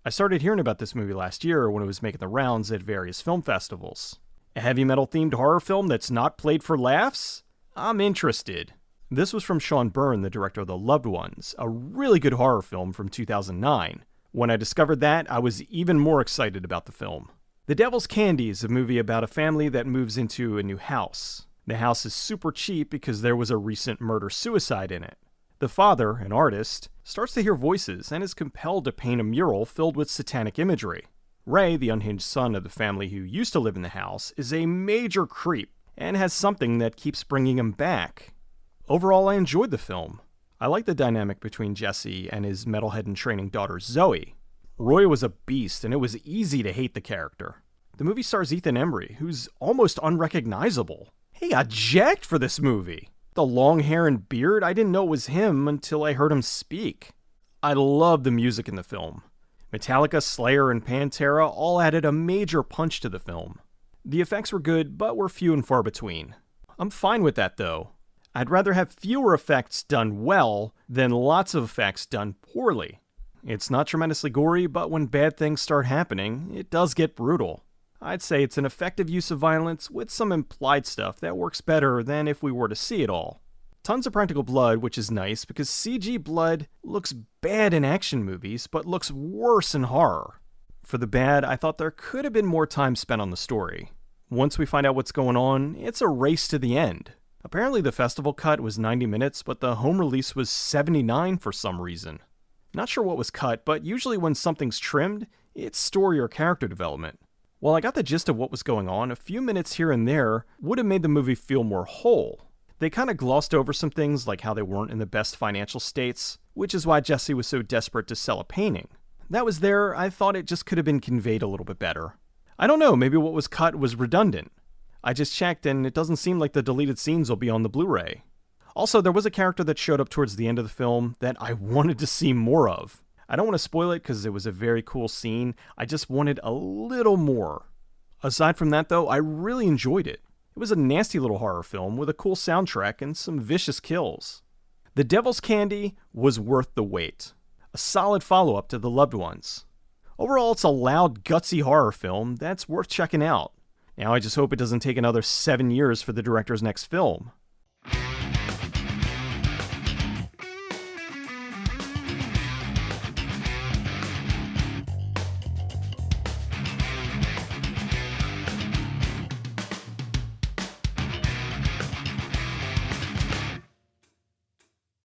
I started hearing about this movie last year when it was making the rounds at various film festivals. A heavy metal themed horror film that's not played for laughs? I'm interested. This was from Sean Byrne, the director of The Loved Ones, a really good horror film from 2009. When I discovered that, I was even more excited about the film. The Devil's Candy is a movie about a family that moves into a new house. The house is super cheap because there was a recent murder-suicide in it. The father, an artist, starts to hear voices and is compelled to paint a mural filled with satanic imagery. Ray, the unhinged son of the family who used to live in the house, is a major creep and has something that keeps bringing him back. Overall, I enjoyed the film. I like the dynamic between Jesse and his metalhead-in-training daughter Zoe. Roy was a beast, and it was easy to hate the character. The movie stars Ethan Embry, who's almost unrecognizable. He got jacked for this movie. The long hair and beard, I didn't know it was him until I heard him speak. I love the music in the film. Metallica, Slayer, and Pantera all added a major punch to the film. The effects were good, but were few and far between. I'm fine with that, though. I'd rather have fewer effects done well than lots of effects done poorly. It's not tremendously gory, but when bad things start happening, it does get brutal. I'd say it's an effective use of violence with some implied stuff that works better than if we were to see it all. Tons of practical blood, which is nice because CG blood looks bad in action movies, but looks worse in horror. For the bad, I thought there could have been more time spent on the story. Once we find out what's going on, it's a race to the end. Apparently the festival cut was 90 minutes, but the home release was 79 for some reason. Not sure what was cut, but usually when something's trimmed, it's story or character development. While I got the gist of what was going on, a few minutes here and there would have made the movie feel more whole. They kind of glossed over some things like how they weren't in the best financial states, which is why Jesse was so desperate to sell a painting. That was there, I thought it just could have been conveyed a little bit better. I don't know, maybe what was cut was redundant. I just checked and it doesn't seem like the deleted scenes will be on the Blu-ray. Also, there was a character that showed up towards the end of the film that I wanted to see more of. I don't want to spoil it because it was a very cool scene, I just wanted a little more. Aside from that though, I really enjoyed it. It was a nasty little horror film with a cool soundtrack and some vicious kills. The Devil's Candy was worth the wait. A solid follow-up to The Loved Ones. Overall, it's a loud, gutsy horror film that's worth checking out. Now I just hope it doesn't take another 7 years for the director's next film.